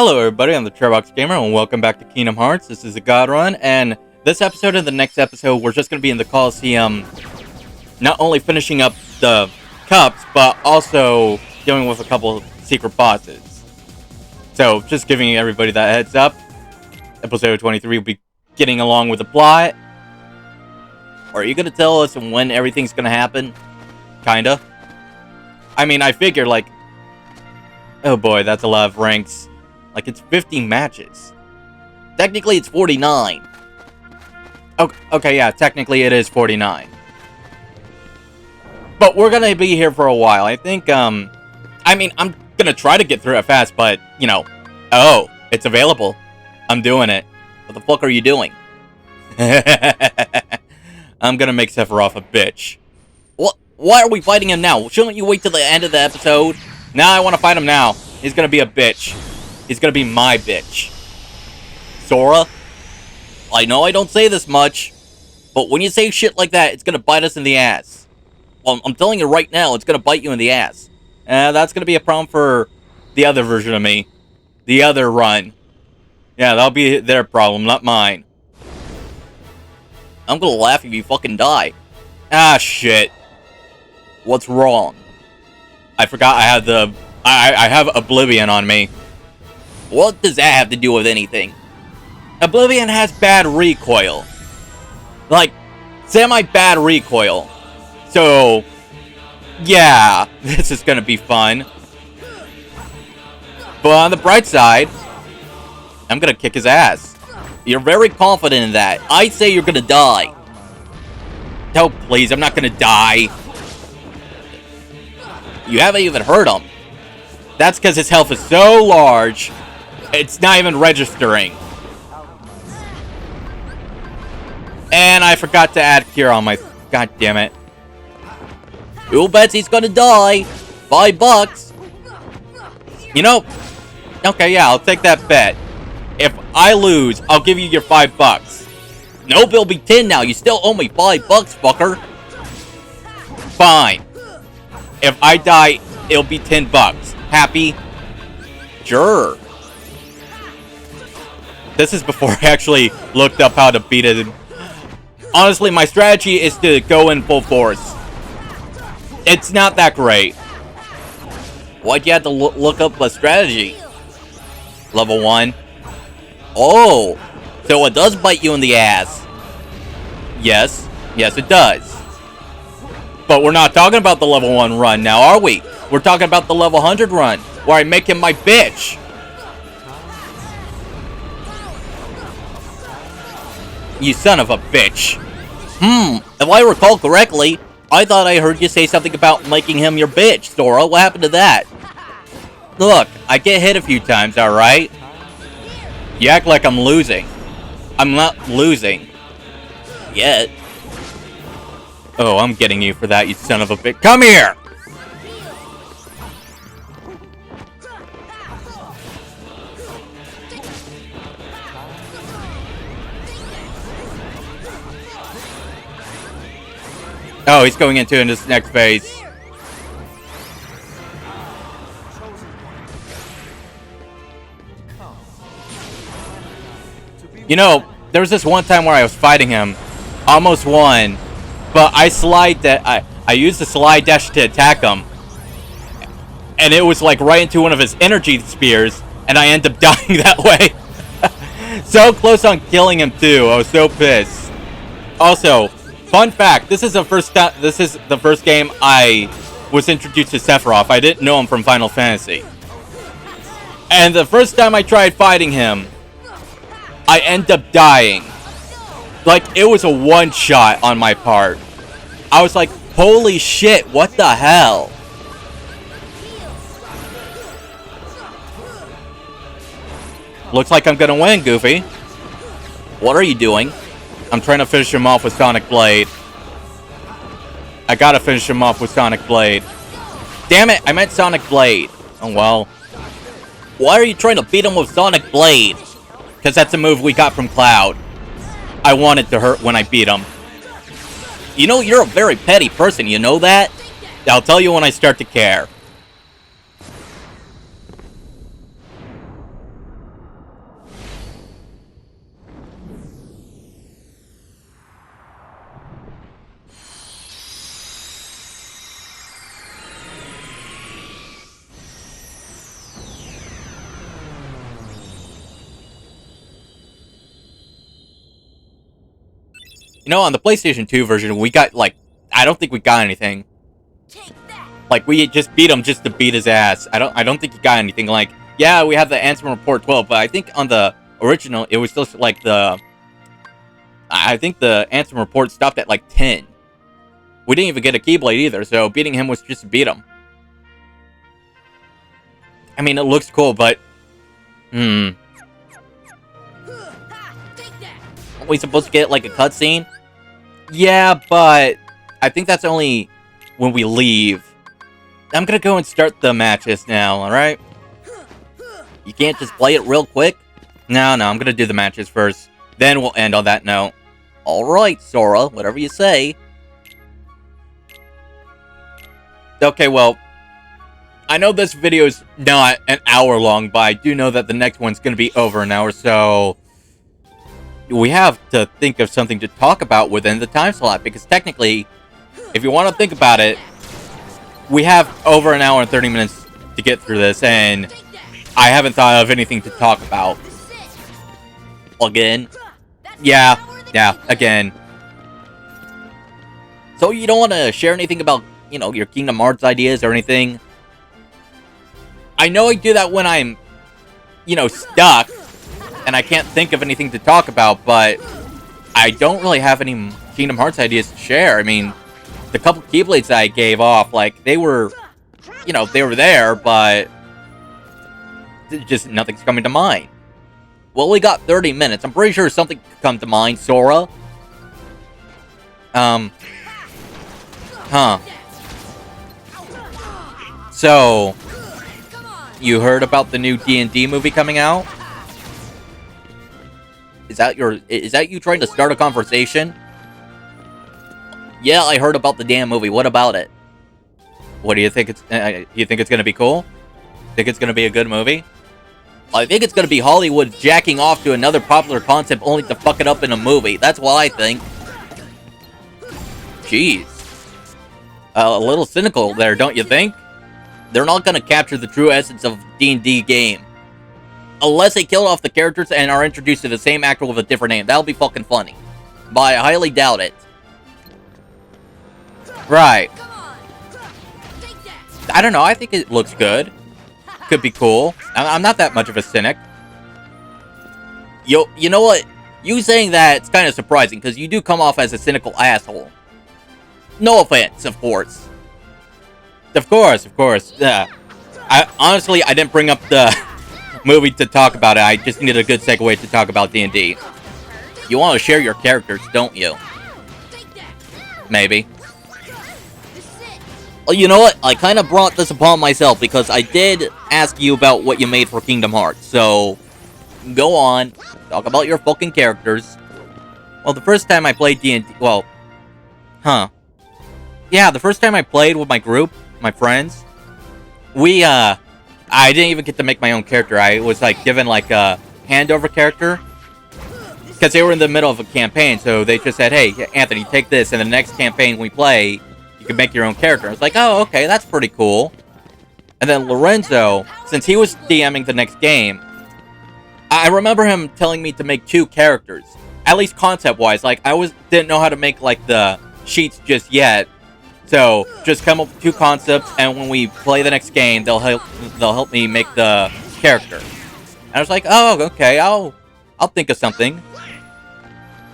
Hello everybody, I'm the Chatterbox Gamer, and welcome back to Kingdom Hearts. This is a God Run, and this episode and the next episode, we're just going to be in the Coliseum, not only finishing up the cups, but also dealing with a couple of secret bosses. So, just giving everybody that heads up, episode 23 will be getting along with the plot. Are you going to tell us when everything's going to happen? Kinda. I mean, I figure, like, oh boy, that's a lot of ranks. Like, it's 50 matches. Technically, it's 49. Okay, yeah, technically it is 49. But we're gonna be here for a while. I think, I mean, I'm gonna try to get through it fast, but, you know, oh, it's available. I'm doing it. What the fuck are you doing? I'm gonna make Sephiroth a bitch. What? Why are we fighting him now? Shouldn't you wait till the end of the episode? Now I want to fight him now. He's gonna be a bitch. He's gonna be my bitch. Sora? I know I don't say this much, but when you say shit like that, it's gonna bite us in the ass. Well, I'm telling you right now, it's gonna bite you in the ass. That's gonna be a problem for the other version of me. The other run. Yeah, that'll be their problem, not mine. I'm gonna laugh if you fucking die. Ah, shit. What's wrong? I forgot I had I have Oblivion on me. What does that have to do with anything? Oblivion has bad recoil. Like, semi-bad recoil. So, yeah, this is gonna be fun. But on the bright side, I'm gonna kick his ass. You're very confident in that. I say you're gonna die. Oh, please, I'm not gonna die. You haven't even heard him. That's because his health is so large, it's not even registering. And I forgot to add cure on my... God damn it. Who bets he's gonna die? $5. You know... Okay, yeah, I'll take that bet. If I lose, I'll give you your $5. Nope, it'll be 10 now. You still owe me $5, fucker. Fine. If I die, it'll be $10. Happy? Sure. This is before I actually looked up how to beat it. Honestly, my strategy is to go in full force. It's not that great. Why'd you have to look up a strategy? Level 1. Oh, so it does bite you in the ass. Yes. Yes, it does. But we're not talking about the level 1 run now, are we? We're talking about the level 100 run, where I make him my bitch. You son of a bitch. If I recall correctly, I thought I heard you say something about making him your bitch, Sora. What happened to that? Look, I get hit a few times, alright? You act like I'm losing. I'm not losing. Yet. Oh, I'm getting you for that, you son of a bitch. Come here! Oh, he's going into this next phase. You know, there was this one time where I was fighting him, almost won, but I used the slide dash to attack him, and it was like right into one of his energy spears, and I ended up dying that way. So close on killing him too. I was so pissed. Also, fun fact, this is the first game I was introduced to Sephiroth. I didn't know him from Final Fantasy. And the first time I tried fighting him, I ended up dying. Like, it was a one-shot on my part. I was like, holy shit, what the hell? Looks like I'm gonna win, Goofy. What are you doing? I'm trying to finish him off with Sonic Blade. I gotta finish him off with Sonic Blade. Damn it, I meant Sonic Blade. Oh well. Why are you trying to beat him with Sonic Blade? Because that's a move we got from Cloud. I want it to hurt when I beat him. You know, you're a very petty person, you know that? I'll tell you when I start to care. No, on the PlayStation 2 version, we got, like, I don't think we got anything. Like, we just beat him just to beat his ass. I don't think he got anything. Like, yeah, we have the Ansem Report 12, but I think on the original, it was just, like, I think the Ansem Report stopped at, like, 10. We didn't even get a Keyblade either, so beating him was just to beat him. I mean, it looks cool, but... Are we supposed to get, like, a cutscene? Yeah, but... I think that's only when we leave. I'm gonna go and start the matches now, alright? You can't just play it real quick? No, I'm gonna do the matches first. Then we'll end on that note. Alright, Sora, whatever you say. Okay, well... I know this video is not an hour long, but I do know that the next one's gonna be over an hour, so... we have to think of something to talk about within the time slot, because technically, if you want to think about it, we have over an hour and 30 minutes to get through this, and I haven't thought of anything to talk about. Again? Yeah, again. So you don't want to share anything about, you know, your Kingdom Hearts ideas or anything? I know I do that when I'm, you know, stuck, and I can't think of anything to talk about, but I don't really have any Kingdom Hearts ideas to share. I mean, the couple Keyblades that I gave off, like, they were, you know, they were there, but just nothing's coming to mind. Well, we got 30 minutes. I'm pretty sure something could come to mind, Sora. So, you heard about the new D&D movie coming out? Is that you trying to start a conversation? Yeah, I heard about the damn movie. What about it? What do you think you think it's gonna be cool? Think it's gonna be a good movie? I think it's gonna be Hollywood jacking off to another popular concept only to fuck it up in a movie. That's what I think. Jeez. A little cynical there, don't you think? They're not gonna capture the true essence of D&D game. Unless they kill off the characters and are introduced to the same actor with a different name. That'll be fucking funny. But I highly doubt it. Right. I don't know, I think it looks good. Could be cool. I'm not that much of a cynic. You know what? You saying that, it's kind of surprising, because you do come off as a cynical asshole. No offense, of course. Of course. Yeah. Honestly, I didn't bring up the movie to talk about it. I just needed a good segue to talk about D&D. You want to share your characters, don't you? Maybe. Well, you know what? I kind of brought this upon myself because I did ask you about what you made for Kingdom Hearts. So, go on. Talk about your fucking characters. Well, the first time I played D&D... Well... Yeah, the first time I played with my group, my friends, we, I didn't even get to make my own character. I was, like, given, like, a handover character. Because they were in the middle of a campaign, so they just said, hey, Anthony, take this, and the next campaign we play, you can make your own character. I was like, oh, okay, that's pretty cool. And then Lorenzo, since he was DMing the next game, I remember him telling me to make 2 characters. At least concept-wise. Like, didn't know how to make, like, the sheets just yet. So, just come up with 2 concepts, and when we play the next game, they'll help me make the character. And I was like, oh, okay, I'll think of something.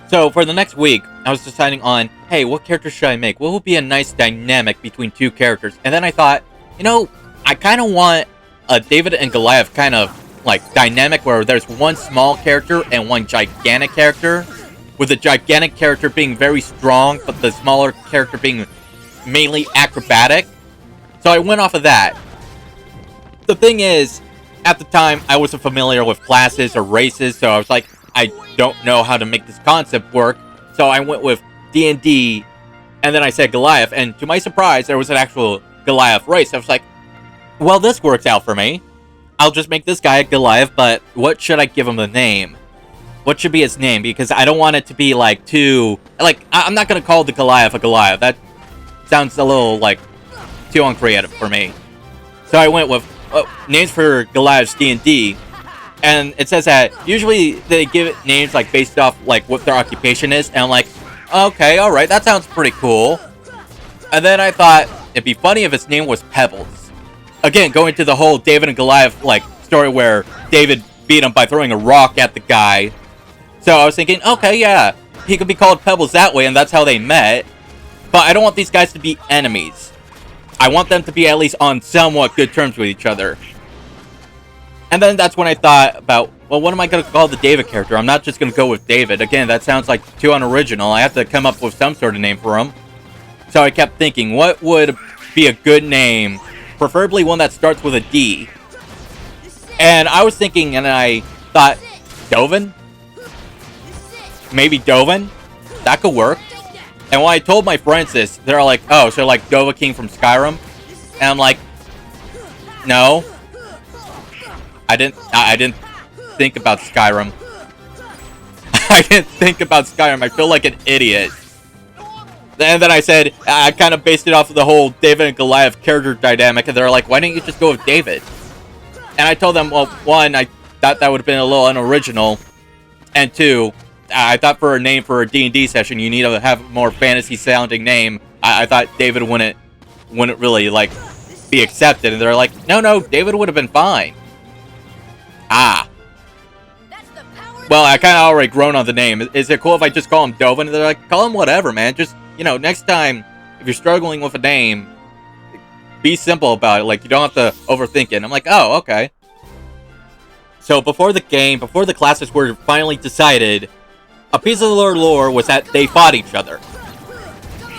So, for the next week, I was deciding on, hey, what character should I make? What would be a nice dynamic between 2 characters? And then I thought, you know, I kind of want a David and Goliath kind of, like, dynamic where there's one small character and one gigantic character, with the gigantic character being very strong, but the smaller character being mainly acrobatic. So I went off of that. The thing is, at the time, I wasn't familiar with classes or races, so I was like, I don't know how to make this concept work. So I went with D&D, and then I said Goliath, and to my surprise, there was an actual Goliath race. I was like, well, this works out for me. I'll just make this guy a Goliath, but what should I give him a name? What should be his name? Because I don't want it to be, like, too... Like, I'm not going to call the Goliath a Goliath. That sounds a little, like, too uncreative for me. So I went with names for Goliath's D&D, and it says that usually they give it names, like, based off, like, what their occupation is, and I'm like, Okay, alright, that sounds pretty cool. And then I thought, it'd be funny if his name was Pebbles. Again, going to the whole David and Goliath, like, story where David beat him by throwing a rock at the guy. So I was thinking, okay, yeah, he could be called Pebbles that way, and that's how they met. But I don't want these guys to be enemies. I want them to be at least on somewhat good terms with each other. And then that's when I thought about, well, what am I going to call the David character? I'm not just going to go with David. Again, that sounds like too unoriginal. I have to come up with some sort of name for him. So I kept thinking, what would be a good name? Preferably one that starts with a D. And I was thinking, and I thought, Dovin? Maybe Dovin? That could work. And when I told my friends this, they're like, oh, so like Dova King from Skyrim? And I'm like, no. I didn't think about Skyrim. I didn't think about Skyrim. I feel like an idiot. And then I said, I kind of based it off of the whole David and Goliath character dynamic, and they're like, why didn't you just go with David? And I told them, well, one, I thought that would have been a little unoriginal, and two, I thought for a name for a D&D session, you need to have a more fantasy-sounding name. I thought David wouldn't really, like, be accepted, and they're like, no, David would have been fine. Ah. Well, I kind of already grown on the name. Is it cool if I just call him Dovin? And they're like, call him whatever, man. Just, you know, next time, if you're struggling with a name, be simple about it. Like, you don't have to overthink it. And I'm like, oh, okay. So, before the game, before the classes were finally decided, a piece of their lore was that they fought each other.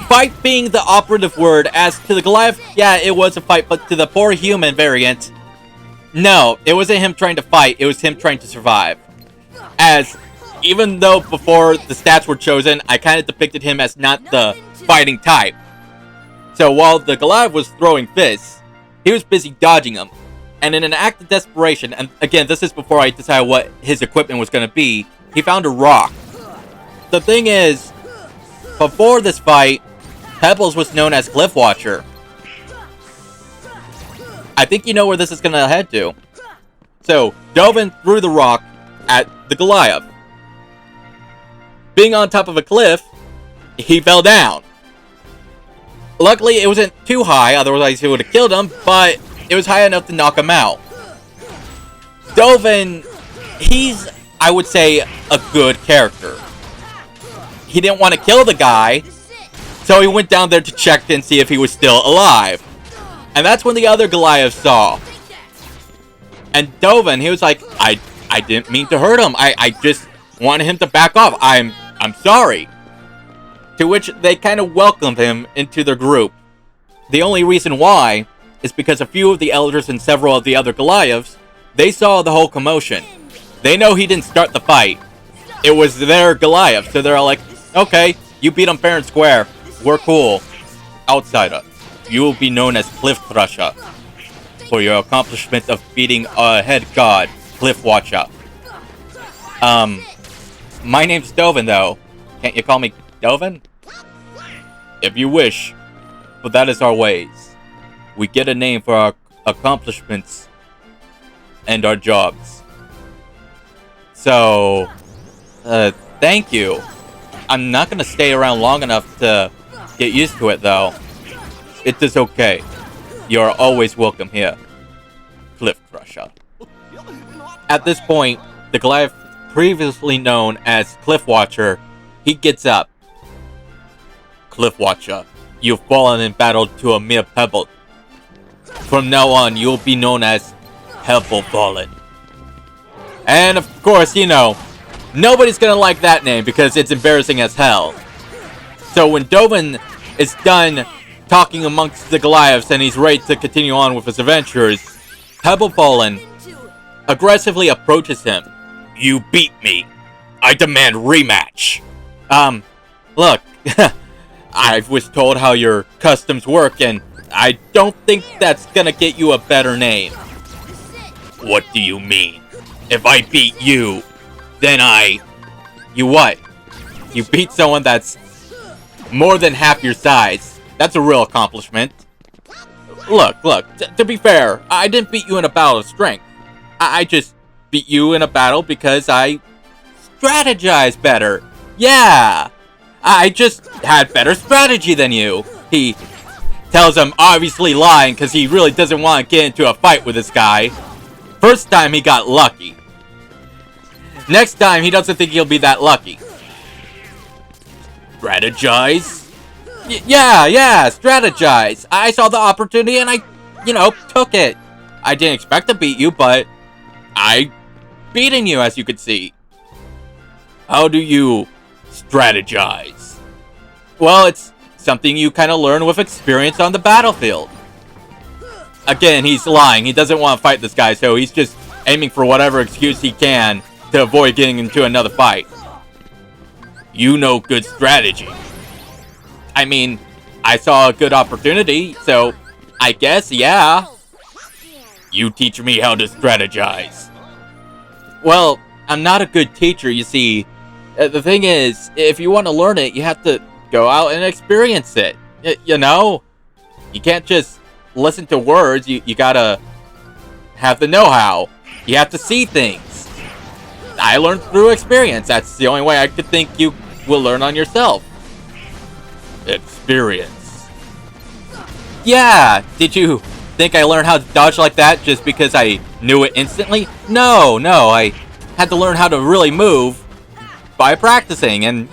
Fight being the operative word. As to the Goliath, yeah, it was a fight, but to the poor human variant, no, it wasn't him trying to fight, it was him trying to survive. As, even though before the stats were chosen, I kind of depicted him as not the fighting type. So while the Goliath was throwing fists, he was busy dodging them. And in an act of desperation, and again, this is before I decided what his equipment was going to be, he found a rock. The thing is, before this fight, Pebbles was known as Cliff Watcher. I think you know where this is going to head to. So, Dovin threw the rock at the Goliath. Being on top of a cliff, he fell down. Luckily, it wasn't too high, otherwise he would have killed him, but it was high enough to knock him out. Dovin, he's, I would say, a good character. He didn't want to kill the guy, so he went down there to check and see if he was still alive. And that's when the other Goliath saw. And Dovin, he was like, I didn't mean to hurt him. I just wanted him to back off. I'm sorry. To which they kind of welcomed him into their group. The only reason why is because a few of the elders and several of the other Goliaths, they saw the whole commotion. They know he didn't start the fight. It was their Goliath, so they're all like, okay, you beat him fair and square. We're cool. Outsider, you will be known as Cliff Thrusher for your accomplishment of beating a head god, Cliff Watcher. My name's Dovin, though. Can't you call me Dovin? If you wish, but that is our ways. We get a name for our accomplishments and our jobs. So, thank you. I'm not gonna stay around long enough to get used to it, though. It is okay. You are always welcome here, Cliff Crusher. At this point, the Goliath, previously known as Cliff Watcher, he gets up. Cliff Watcher, you've fallen in battle to a mere pebble. From now on, you'll be known as Pebble Fallen. And of course, you know, nobody's gonna like that name because it's embarrassing as hell. So when Dovin is done talking amongst the Goliaths and he's ready to continue on with his adventures, Pebble Fallen aggressively approaches him. You beat me. I demand rematch. Look, I was told how your customs work and I don't think that's gonna get you a better name. What do you mean? If I beat you, then You what? You beat someone that's more than half your size. That's a real accomplishment. Look, to be fair, I didn't beat you in a battle of strength. I just beat you in a battle because I strategized better. Yeah! I just had better strategy than you. He tells him, obviously lying because he really doesn't want to get into a fight with this guy. First time he got lucky. Next time he doesn't think he'll be that lucky. Strategize? Yeah, strategize. I saw the opportunity and I, took it. I didn't expect to beat you, but I beaten you, as you could see. How do you strategize? Well, it's something you kind of learn with experience on the battlefield. Again, he's lying. He doesn't want to fight this guy, so he's just aiming for whatever excuse he can to avoid getting into another fight. You know good strategy. I mean, I saw a good opportunity, so I guess, yeah. You teach me how to strategize. Well, I'm not a good teacher, you see. The thing is, if you want to learn it, you have to go out and experience it. You know? You can't just listen to words, you gotta have the know-how. You have to see things. I learned through experience. That's the only way I could think you will learn on yourself. Experience. Yeah, did you think I learned how to dodge like that just because I knew it instantly? No, I had to learn how to really move by practicing and,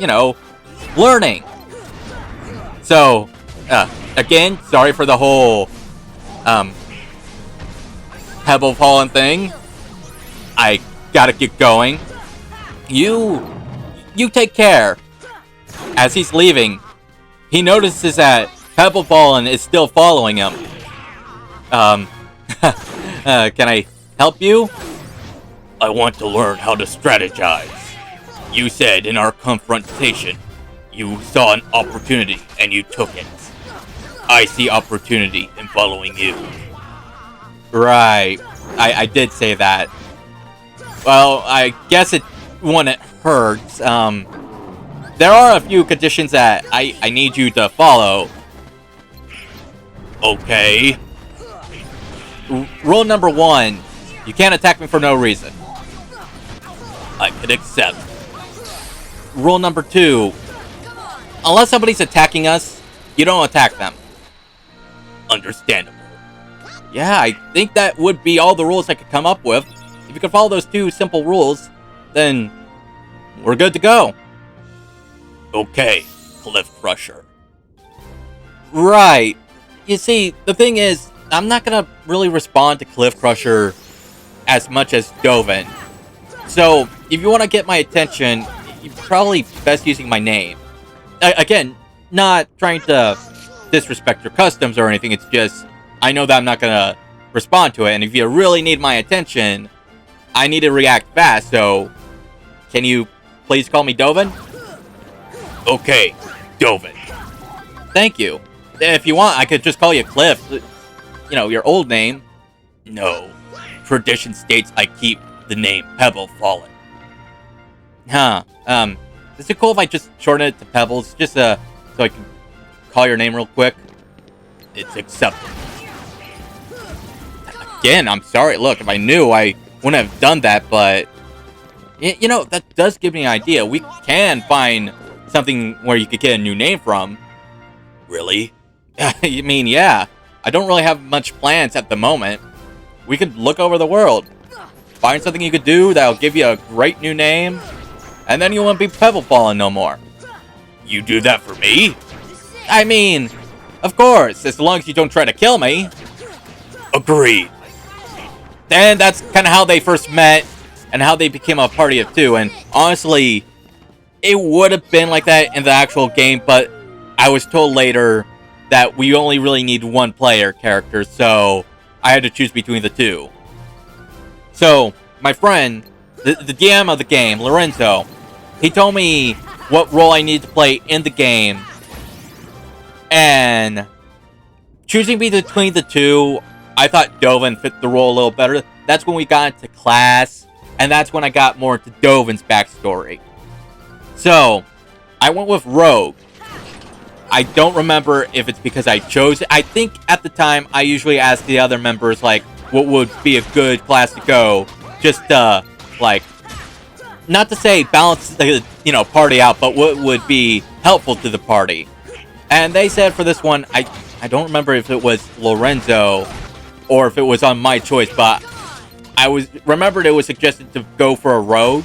learning. So, again, sorry for the whole, pebble falling thing. I gotta get going. You take care. As he's leaving, he notices that Pebble Fallen is still following him. Can I help you? I want to learn how to strategize. You said in our confrontation, you saw an opportunity and you took it. I see opportunity in following you. Right. I did say that. Well, I guess when it hurts, there are a few conditions that I need you to follow. Okay. Rule number 1, you can't attack me for no reason. I can accept. Rule number 2, unless somebody's attacking us, you don't attack them. Understandable. Yeah, I think that would be all the rules I could come up with. If you could follow those 2 simple rules, then we're good to go. Okay, Cliff Crusher. Right. You see, the thing is, I'm not gonna really respond to Cliff Crusher as much as Dovin. So, if you want to get my attention, you're probably best using my name. Again, not trying to disrespect your customs or anything, it's just, I know that I'm not gonna respond to it, and if you really need my attention, I need to react fast, so can you please call me Dovin? Okay, Dovin. Thank you. If you want, I could just call you Cliff. Your old name. No. Tradition states I keep the name Pebble Fallen. Huh. Is it cool if I just shorten it to Pebbles? Just, so I can call your name real quick? It's acceptable. Again, I'm sorry. Look, if I knew, I wouldn't have done that, but... that does give me an idea. We can find something where you could get a new name from. Really? I mean, yeah. I don't really have much plans at the moment. We could look over the world. Find something you could do that'll give you a great new name. And then you won't be Pebble Fallen no more. You do that for me? I mean, of course, as long as you don't try to kill me. Agreed. And that's kind of how they first met. And how they became a party of 2. And honestly, it would have been like that in the actual game. But I was told later that we only really need 1 player character, so I had to choose between the 2. So, my friend, the DM of the game, Lorenzo, he told me what role I need to play in the game, and choosing between the 2, I thought Dovin fit the role a little better. That's when we got into class, and that's when I got more into Dovin's backstory. So, I went with Rogue. I don't remember if it's because I chose it. I think at the time, I usually ask the other members, what would be a good class to go. Just, not to say balance the, party out, but what would be helpful to the party. And they said for this one, I don't remember if it was Lorenzo or if it was on my choice, but remembered it was suggested to go for a rogue.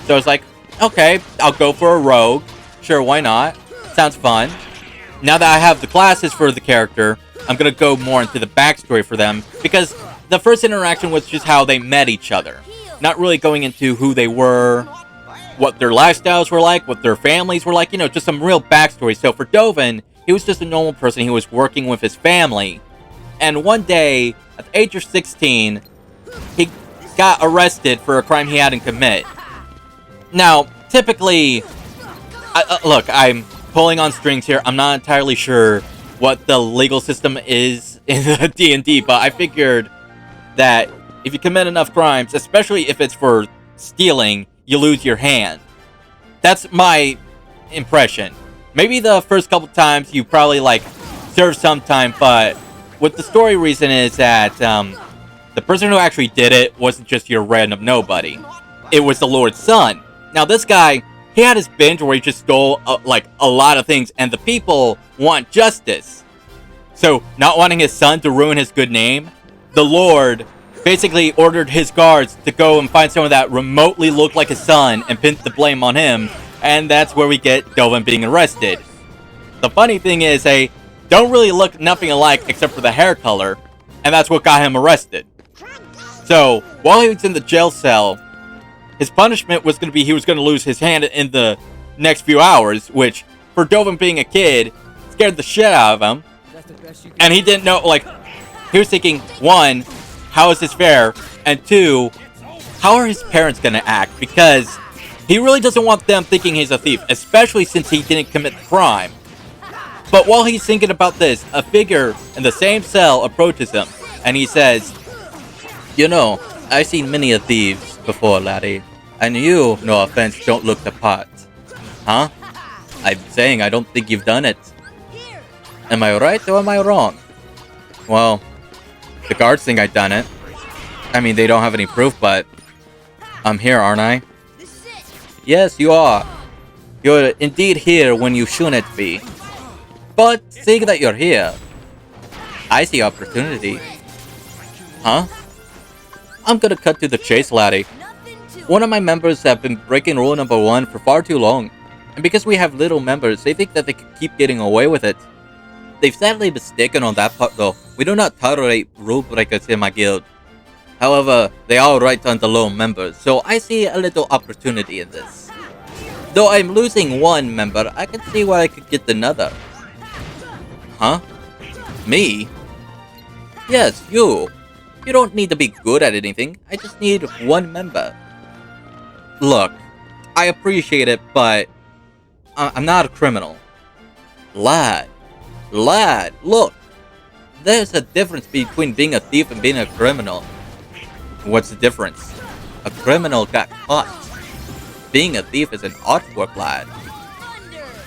So I was like, okay, I'll go for a rogue. Sure, why not? Sounds fun. Now that I have the classes for the character, I'm going to go more into the backstory for them, because the first interaction was just how they met each other. Not really going into who they were, what their lifestyles were like, what their families were like, just some real backstory. So for Dovin, he was just a normal person. He was working with his family. And one day, at the age of 16, he got arrested for a crime he hadn't committed. Now, typically, look, I'm pulling on strings here. I'm not entirely sure what the legal system is in the D&D, but I figured that if you commit enough crimes, especially if it's for stealing, you lose your hand. That's my impression. Maybe the first couple times you probably, serve some time, but what the story reason is that the person who actually did it wasn't just your random nobody. It was the Lord's son. Now, this guy, he had his binge where he just stole, a lot of things, and the people want justice. So, not wanting his son to ruin his good name, the Lord basically ordered his guards to go and find someone that remotely looked like his son and pin the blame on him, and that's where we get Dovin being arrested. The funny thing is, they don't really look nothing alike except for the hair color, and that's what got him arrested. So, while he was in the jail cell, his punishment was going to be he was going to lose his hand in the next few hours, which, for Dovin being a kid, scared the shit out of him. And he didn't know, he was thinking, one, how is this fair? And two, how are his parents going to act? Because he really doesn't want them thinking he's a thief, especially since he didn't commit the crime. But while he's thinking about this, a figure in the same cell approaches him, and he says, I've seen many a thieves before, laddie, and you, no offense, don't look the part. Huh? I'm saying I don't think you've done it. Am I right or am I wrong? Well, the guards think I've done it. I mean, they don't have any proof, but I'm here, aren't I? Yes, you are. You're indeed here when you shouldn't be. But seeing that you're here, I see opportunity. Huh? I'm gonna cut to the chase, laddie. One of my members have been breaking rule number 1 for far too long. And because we have little members, they think that they can keep getting away with it. They've sadly mistaken on that part though. We do not tolerate rule breakers in my guild. However, they are right on the low members, so I see a little opportunity in this. Though I'm losing one member, I can see where I could get another. Huh? Me? Yes, you. You don't need to be good at anything. I just need one member. Look, I appreciate it, but I'm not a criminal. Lad, look. There's a difference between being a thief and being a criminal. What's the difference? A criminal got caught. Being a thief is an artwork, lad.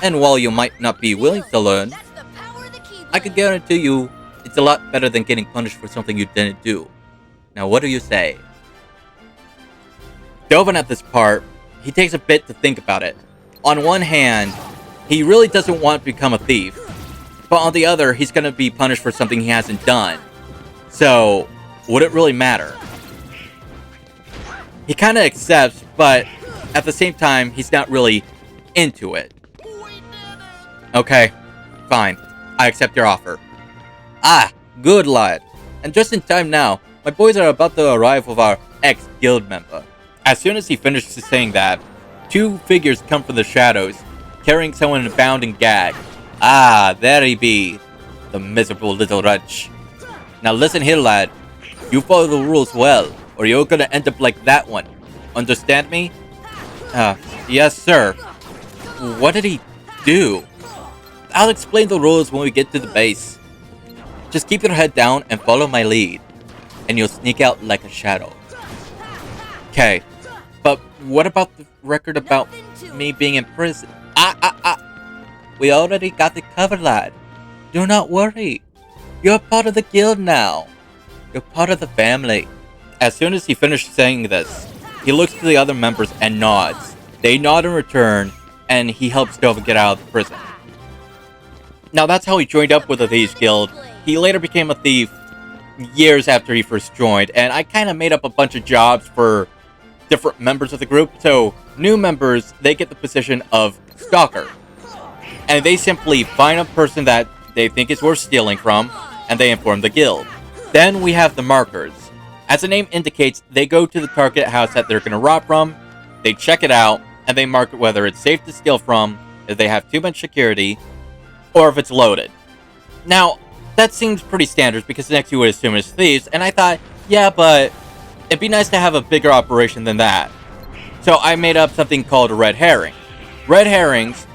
And while you might not be willing to learn, I can guarantee you it's a lot better than getting punished for something you didn't do. Now what do you say? Dovin at this part, he takes a bit to think about it. On one hand, he really doesn't want to become a thief. But on the other, he's going to be punished for something he hasn't done. So, would it really matter? He kind of accepts, but at the same time, he's not really into it. Okay, fine. I accept your offer. Ah, good lad. And just in time now, my boys are about to arrive with our ex-guild member. As soon as he finishes saying that, 2 figures come from the shadows, carrying someone bound and gagged. Ah, there he be, the miserable little wretch. Now listen here, lad. You follow the rules well, or you're gonna end up like that one. Understand me? Yes, sir. What did he do? I'll explain the rules when we get to the base. Just keep your head down and follow my lead, and you'll sneak out like a shadow. Okay, but what about the record about me being in prison? We already got it covered, lad. Do not worry. You're part of the guild now. You're part of the family. As soon as he finished saying this, he looks to the other members and nods. They nod in return, and he helps Dovin get out of the prison. Now that's how he joined up with the Thieves Guild. He later became a thief years after he first joined, and I kind of made up a bunch of jobs for different members of the group. So new members, they get the position of Stalker, and they simply find a person that they think is worth stealing from, and they inform the guild. Then we have the Markers. As the name indicates, they go to the target house that they're going to rob from, they check it out, and they mark whether it's safe to steal from, if they have too much security, or if it's loaded. Now, that seems pretty standard because next you would assume it's thieves, and I thought, yeah, but it'd be nice to have a bigger operation than that. So I made up something called a red herring. Red herrings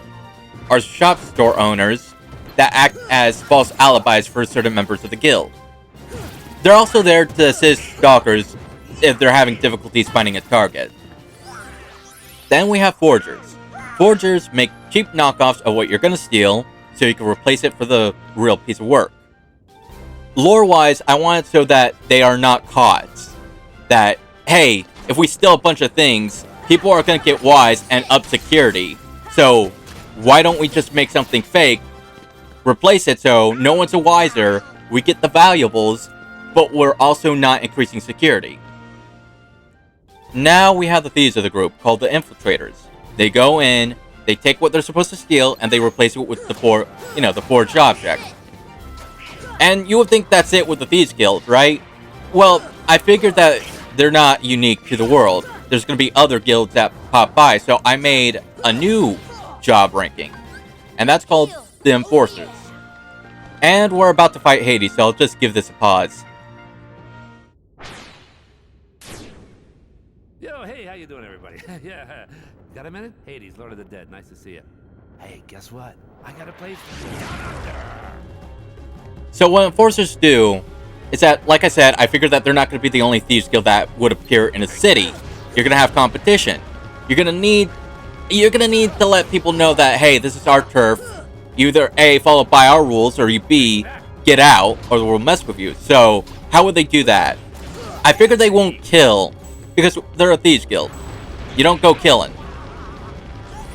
are shop store owners that act as false alibis for certain members of the guild. They're also there to assist stalkers if they're having difficulties finding a target. Then we have forgers. Forgers make cheap knockoffs of what you're going to steal, so you can replace it for the real piece of work. Lore-wise, I want it so that they are not caught. That, hey, if we steal a bunch of things, people are going to get wise and up security. So, why don't we just make something fake, replace it so no one's a wiser, we get the valuables, but we're also not increasing security. Now we have the thieves of the group, called the Infiltrators. They go in, they take what they're supposed to steal, and they replace it with the forged object. And you would think that's it with the Thieves Guild, right? Well, I figured that they're not unique to the world. There's going to be other guilds that pop by, so I made a new job ranking. And that's called the Enforcers. And we're about to fight Hades, so I'll just give this a pause. Yo, hey, how you doing, everybody? Yeah, got a minute? Hades, Lord of the Dead, nice to see you. Hey, guess what? I got a place for you down under. So what Enforcers do is that, like I said, I figured that they're not going to be the only Thieves Guild that would appear in a city. You're going to have competition. You're going to need to let people know that, hey, this is our turf. You either A, follow by our rules, or you B, get out, or we'll mess with you. So, how would they do that? I figured they won't kill, because they're a Thieves Guild. You don't go killing.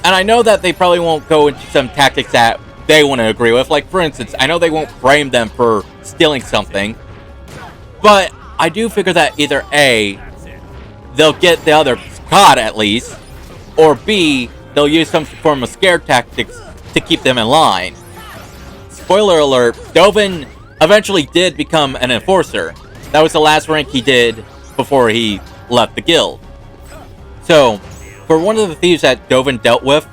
And I know that they probably won't go into some tactics that they want to agree with. Like, for instance, I know they won't frame them for stealing something. But I do figure that either A, they'll get the other caught at least, or B, they'll use some form of scare tactics to keep them in line. Spoiler alert, Dovin eventually did become an enforcer. That was the last rank he did before he left the guild. So, for one of the thieves that Dovin dealt with,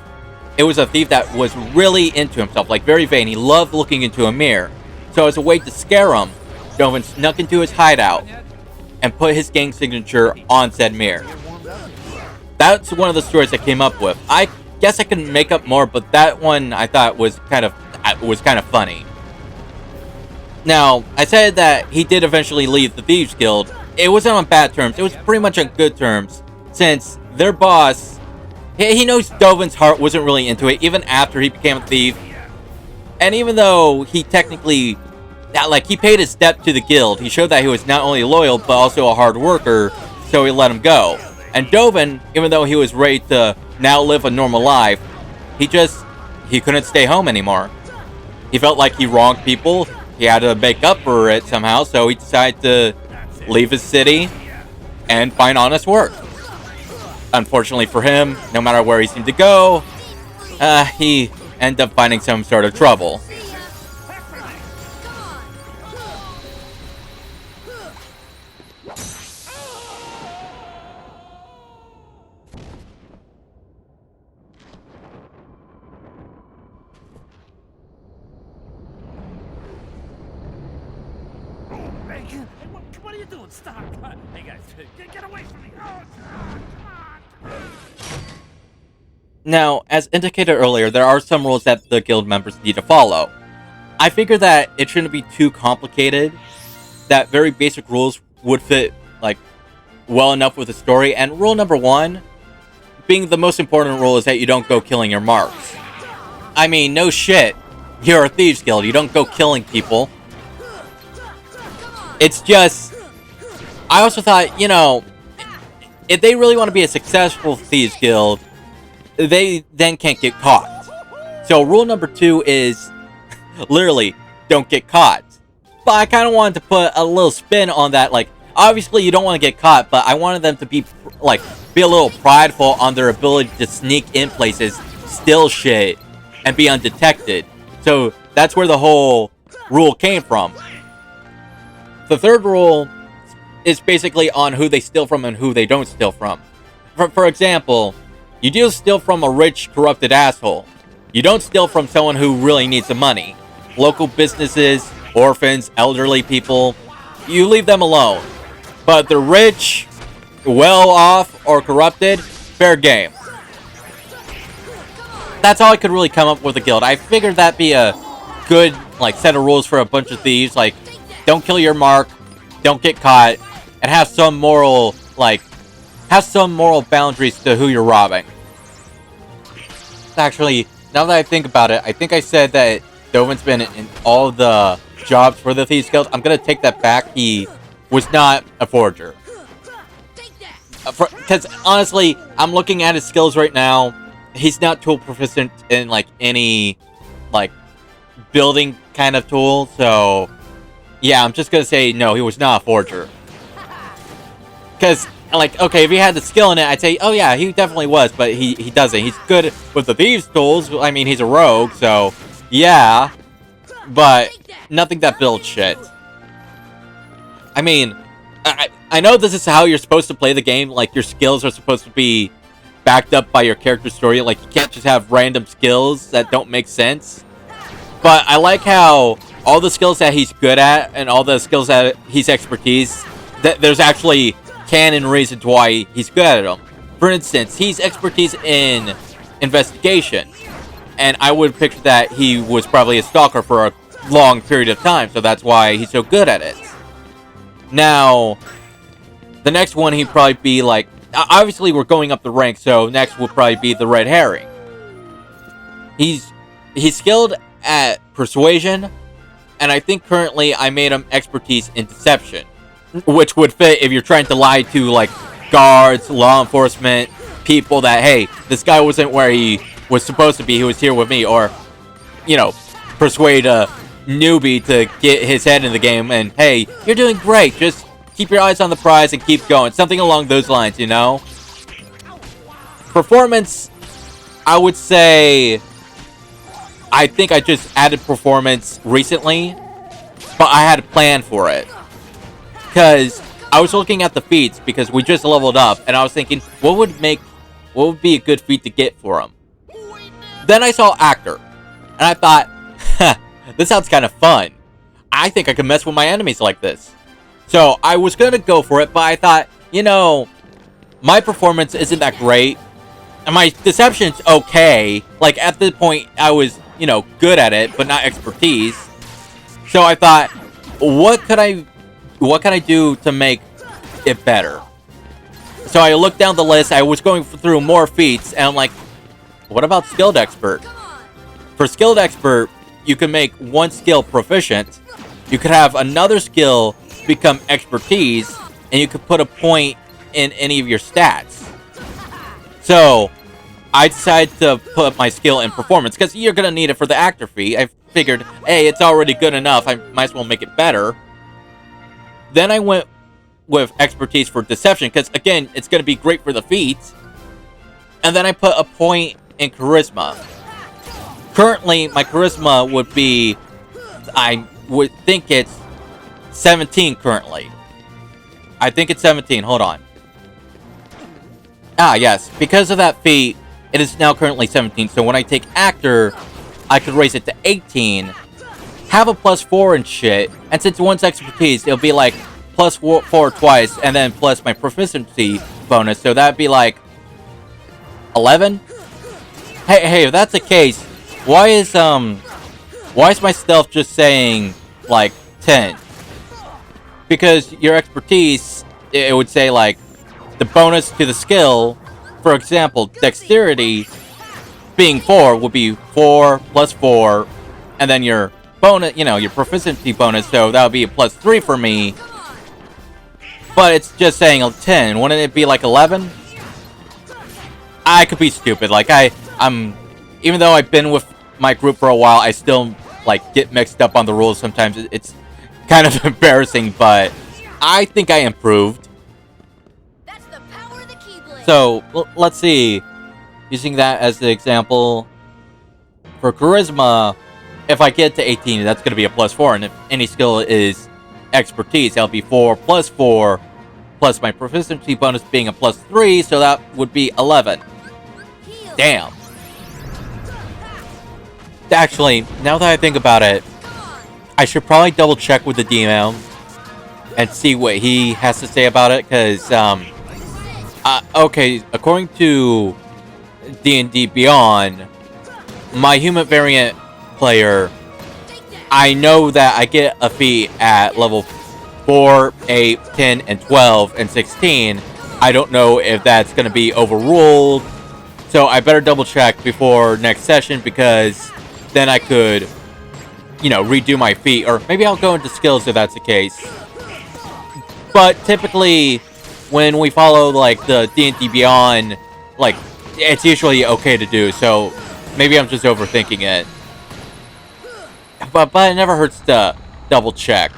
it was a thief that was really into himself, like very vain. He loved looking into a mirror. So as a way to scare him, Dovin snuck into his hideout and put his gang signature on said mirror. That's one of the stories I came up with. I guess I can make up more, but that one I thought was kind of funny. Now, I said that he did eventually leave the Thieves Guild. It wasn't on bad terms. It was pretty much on good terms, since their boss, he knows Dovin's heart wasn't really into it, even after he became a thief. And even though he technically, he paid his debt to the guild, he showed that he was not only loyal, but also a hard worker, so he let him go. And Dovin, even though he was ready to now live a normal life, he couldn't stay home anymore. He felt like he wronged people. He had to make up for it somehow, so he decided to leave his city and find honest work. Unfortunately for him, no matter where he seemed to go, he ended up finding some sort of trouble. What are you doing? Stop! Hey guys, get away from me! Oh, come on! Now, as indicated earlier, there are some rules that the guild members need to follow. I figure that it shouldn't be too complicated, that very basic rules would fit, well enough with the story, and rule number 1, being the most important rule, is that you don't go killing your marks. I mean, no shit. You're a Thieves Guild, you don't go killing people. It's just, I also thought, if they really want to be a successful Thieves Guild, they then can't get caught. So rule number 2 is literally don't get caught. But I kind of wanted to put a little spin on that. Like, obviously you don't want to get caught, but I wanted them to be like a little prideful on their ability to sneak in places, steal shit, and be undetected. So that's where the whole rule came from. The third rule is basically on who they steal from and who they don't steal from. For example, you do steal from a rich, corrupted asshole. You don't steal from someone who really needs the money. Local businesses, orphans, elderly people, you leave them alone. But the rich, well-off, or corrupted, fair game. That's all I could really come up with a guild. I figured that'd be a good like set of rules for a bunch of thieves. Like, don't kill your mark, don't get caught, and have some moral boundaries to who you're robbing. Actually, now that I think about it, I think I said that Dovin's been in all the jobs for the Thieves Guild. I'm gonna take that back. He was not a forger. Because honestly, I'm looking at his skills right now. He's not tool proficient in like any like building kind of tool. So yeah, I'm just gonna say no, he was not a forger. Because like, okay, if he had the skill in it, I'd say, oh yeah, he definitely was, but he doesn't. He's good with the thieves tools. I mean, he's a rogue, so yeah, but nothing that builds shit. I mean, I know this is how you're supposed to play the game. Like, your skills are supposed to be backed up by your character story. Like, you can't just have random skills that don't make sense. But I like how all the skills that he's good at and all the skills that he's expertise, that there's actually canon reasons why he's good at them. For instance, he's expertise in investigation, and I would picture that he was probably a stalker for a long period of time, so that's why he's so good at it. Now, the next one he'd probably be like, obviously we're going up the rank, so next will probably be the red herring. He's skilled at persuasion, and I think currently I made him expertise in deception, which would fit if you're trying to lie to, like, guards, law enforcement, people that, hey, this guy wasn't where he was supposed to be, he was here with me, or, you know, persuade a newbie to get his head in the game, and, hey, you're doing great, just keep your eyes on the prize and keep going. Something along those lines, you know? Performance, I would say, I think I just added performance recently, but I had a plan for it. Because I was looking at the feats because we just leveled up, and I was thinking, what would be a good feat to get for him? Then I saw actor, and I thought, this sounds kind of fun. I think I can mess with my enemies like this. So I was gonna go for it, but I thought, you know, my performance isn't that great, and my deception's okay. Like, at the point I was, you know, good at it, but not expertise. So I thought, what can I do to make it better? So I looked down the list. I was going through more feats, and I'm like, what about skilled expert? For skilled expert, you can make one skill proficient. You could have another skill become expertise, and you could put a point in any of your stats. So I decided to put my skill in performance, because you're going to need it for the actor feat. I figured, hey, it's already good enough. I might as well make it better. Then I went with expertise for deception, because, again, it's going to be great for the feat. And then I put a point in charisma. Currently, my charisma would be, I would think it's 17 currently. I think it's 17. Hold on. Ah, yes. Because of that feat, it is now currently 17. So when I take actor, I could raise it to 18. Have a +4 and shit. And since one's expertise, it'll be like +4 twice, and then plus my proficiency bonus. So that'd be like 11. Hey, if that's the case, why is my stealth just saying like 10? Because your expertise, it would say like the bonus to the skill. For example, dexterity being 4 would be 4 + 4, and then your bonus, you know, your proficiency bonus, so that would be a +3 for me. But it's just saying 10. Wouldn't it be like 11? I could be stupid. Like, I'm... Even though I've been with my group for a while, I still, like, get mixed up on the rules sometimes. It's kind of embarrassing, but I think I improved. That's the power of the Keyblade. So, let's see. Using that as the example, for Charisma, if I get to 18, that's going to be a +4, and if any skill is Expertise, that'll be 4 + 4, plus my proficiency bonus being a +3, so that would be 11. Heal. Damn. Actually, now that I think about it, I should probably double check with the DM and see what he has to say about it, because, okay, according to D&D Beyond, my human variant player, I know that I get a feat at level 4, 8, 10, and 12, and 16. I don't know if that's going to be overruled, so I better double check before next session, because then I could, you know, redo my feat, or maybe I'll go into skills if that's the case. But typically, when we follow, like, the D&D Beyond, like, it's usually okay to do, so maybe I'm just overthinking it. But it never hurts to double check.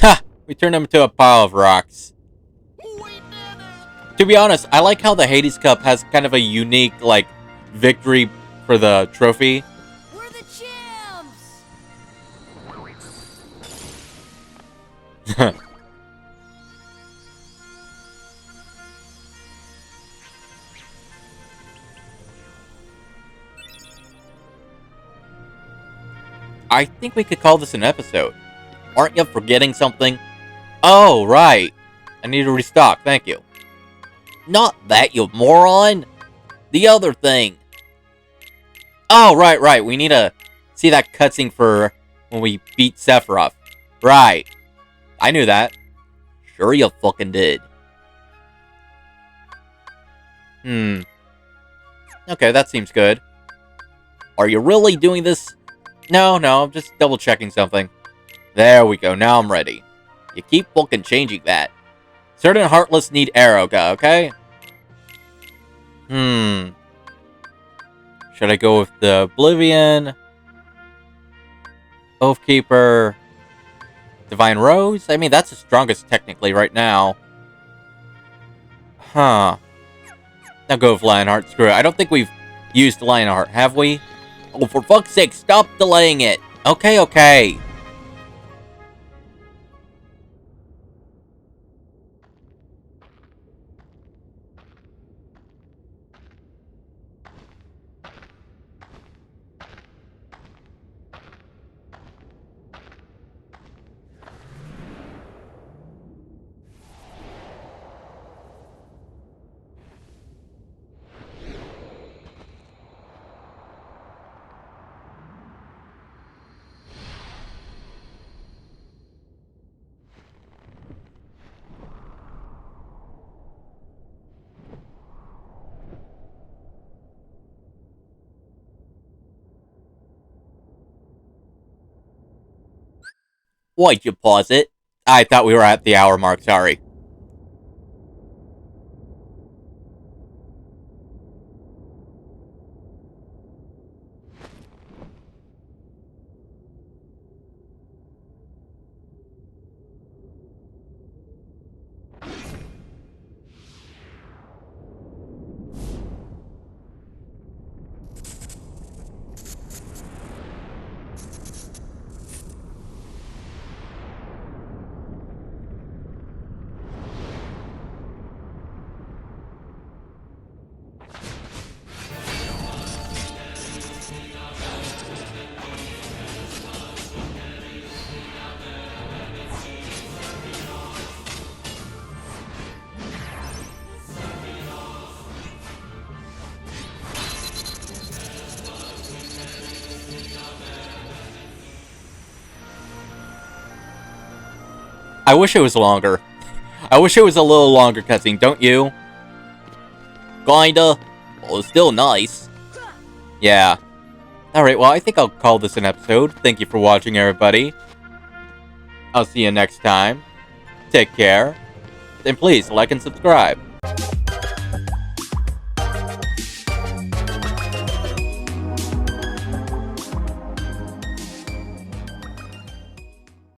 Ha! We turned him into a pile of rocks. To be honest, I like how the Hades Cup has kind of a unique, like, victory for the trophy. We're the champs. I think we could call this an episode. Aren't you forgetting something? Oh, right. I need to restock, thank you. Not that, you moron! The other thing! Oh, right, we need to see that cutscene for when we beat Sephiroth. Right. I knew that. Sure you fucking did. Okay, that seems good. Are you really doing this? No, I'm just double checking something. There we go, now I'm ready. You keep fucking changing that. Certain Heartless need Arrowga, okay? Should I go with the Oblivion? Oathkeeper? Divine Rose? I mean, that's the strongest technically right now. Huh. Now go with Lionheart. Screw it. I don't think we've used Lionheart, have we? Oh, for fuck's sake, stop delaying it! Okay. Why'd you pause it? I thought we were at the hour mark, sorry. I wish it was longer. I wish it was a little longer cutscene, don't you? Kinda. Well, it's still nice. Yeah. Alright, well, I think I'll call this an episode. Thank you for watching, everybody. I'll see you next time. Take care. And please, like and subscribe.